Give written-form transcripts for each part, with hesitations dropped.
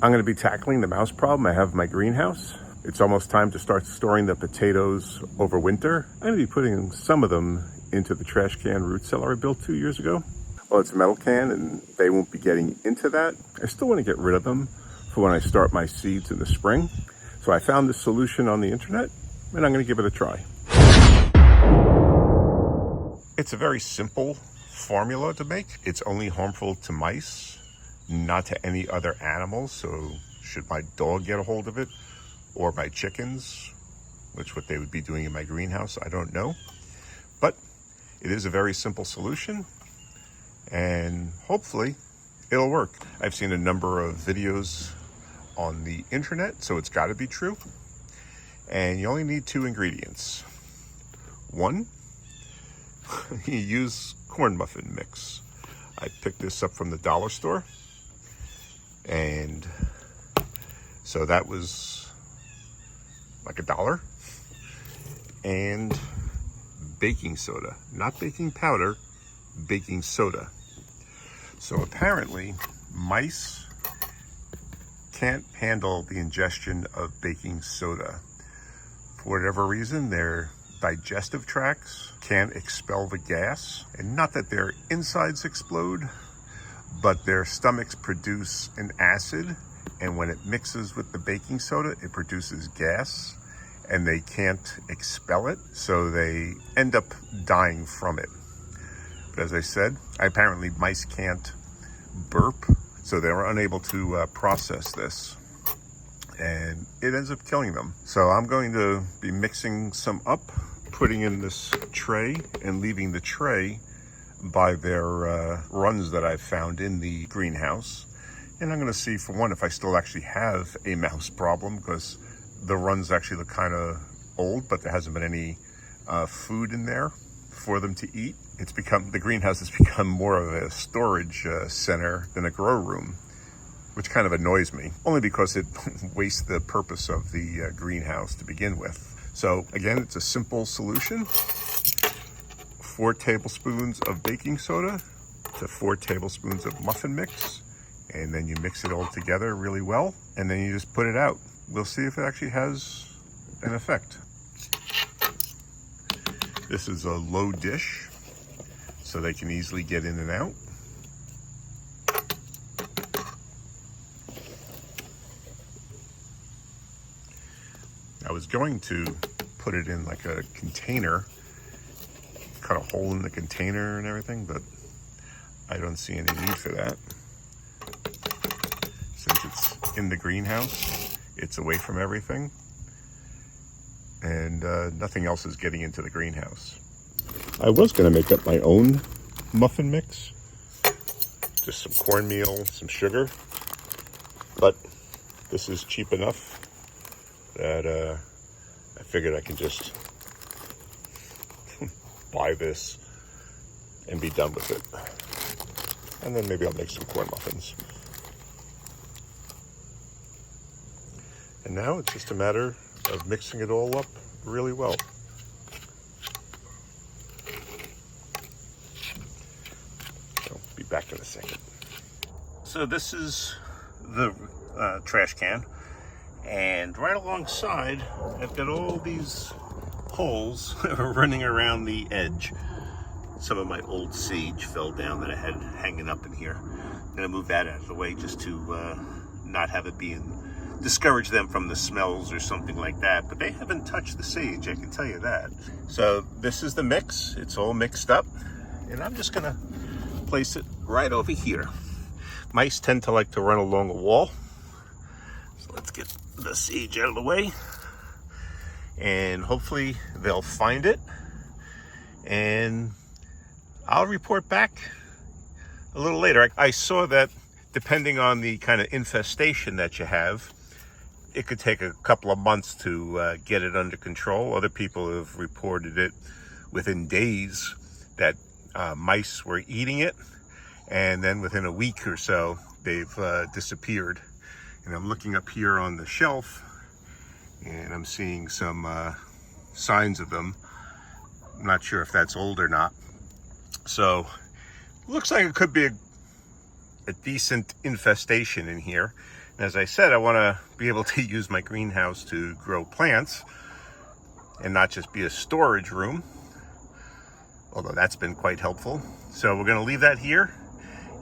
I'm going to be tackling the mouse problem I have in my greenhouse. It's almost time to start storing the potatoes over winter. I'm going to be putting some of them into the trash can root cellar I built 2 years ago. Well, it's a metal can and they won't be getting into that. I still want to get rid of them for when I start my seeds in the spring. So I found this solution on the internet and I'm going to give it a try. It's a very simple formula to make. It's only harmful to mice, not to any other animals. So should my dog get a hold of it, or my chickens, which what they would be doing in my greenhouse, I don't know. But it is a very simple solution and hopefully it'll work. I've seen a number of videos on the internet, so it's got to be true. And you only need 2 ingredients. One, you use corn muffin mix. I picked this up from the dollar store, and so that was like $1. And baking soda, not baking powder, baking soda. So apparently mice can't handle the ingestion of baking soda. For whatever reason, their digestive tracts can't expel the gas. And not that their insides explode, but their stomachs produce an acid, and when it mixes with the baking soda, it produces gas, and they can't expel it, so they end up dying from it. But as I said, apparently mice can't burp, so they're unable to process this, and it ends up killing them. So I'm going to be mixing some up, putting in this tray, and leaving the tray by their runs that I've found in the greenhouse. And I'm going to see, for one, if I still actually have a mouse problem, because the runs actually look kind of old, but there hasn't been any food in there for them to eat. The greenhouse has become more of a storage center than a grow room, which kind of annoys me, only because it wastes the purpose of the greenhouse to begin with. So again, it's a simple solution. 4 tablespoons of baking soda to 4 tablespoons of muffin mix, and then you mix it all together really well, and then you just put it out. We'll see if it actually has an effect. This is a low dish, so they can easily get in and out. I was going to put it in like a container, cut a hole in the container and everything, but I don't see any need for that. Since it's in the greenhouse, it's away from everything, and nothing else is getting into the greenhouse. I was going to make up my own muffin mix, just some cornmeal, some sugar, but this is cheap enough that I figured I can just buy this and be done with it. And then maybe I'll make some corn muffins. And now it's just a matter of mixing it all up really well. I'll be back in a second. So this is the trash can, and right alongside I've got all these holes running around the edge. Some of my old sage fell down that I had hanging up in here. I'm gonna move that out of the way just to not have it discourage them from the smells or something like that. But they haven't touched the sage, I can tell you that. So this is the mix. It's all mixed up, and I'm just gonna place it right over here. Mice tend to like to run along a wall. So let's get the sage out of the way, and hopefully they'll find it, and I'll report back a little later. I saw that depending on the kind of infestation that you have, it could take a couple of months to get it under control. Other people have reported it within days that mice were eating it, and then within a week or so they've disappeared. And I'm looking up here on the shelf, and I'm seeing some signs of them. I'm not sure if that's old or not. So looks like it could be a decent infestation in here. And as I said, I want to be able to use my greenhouse to grow plants and not just be a storage room, although that's been quite helpful. So we're going to leave that here,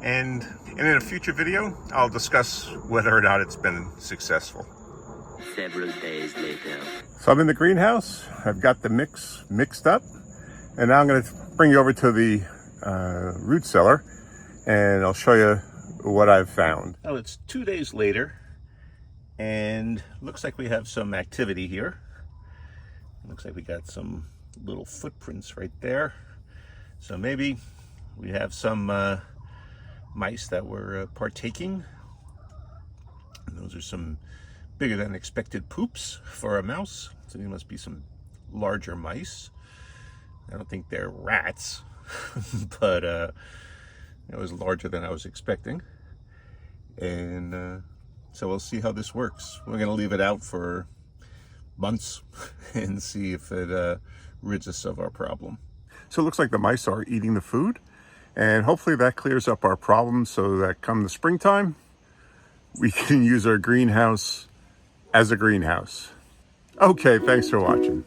and in a future video, I'll discuss whether or not it's been successful. Several days later. So I'm in the greenhouse. I've got the mix mixed up, and now I'm going to bring you over to the root cellar, and I'll show you what I've found. Well, it's 2 days later, and looks like we have some activity here. Looks like we got some little footprints right there. So maybe we have some mice that were partaking. And those are some bigger than expected poops for a mouse. So these must be some larger mice. I don't think they're rats, but it was larger than I was expecting. And so we'll see how this works. We're gonna leave it out for months and see if it rids us of our problem. So it looks like the mice are eating the food, and hopefully that clears up our problem so that come the springtime, we can use our greenhouse as a greenhouse. Okay, thanks for watching.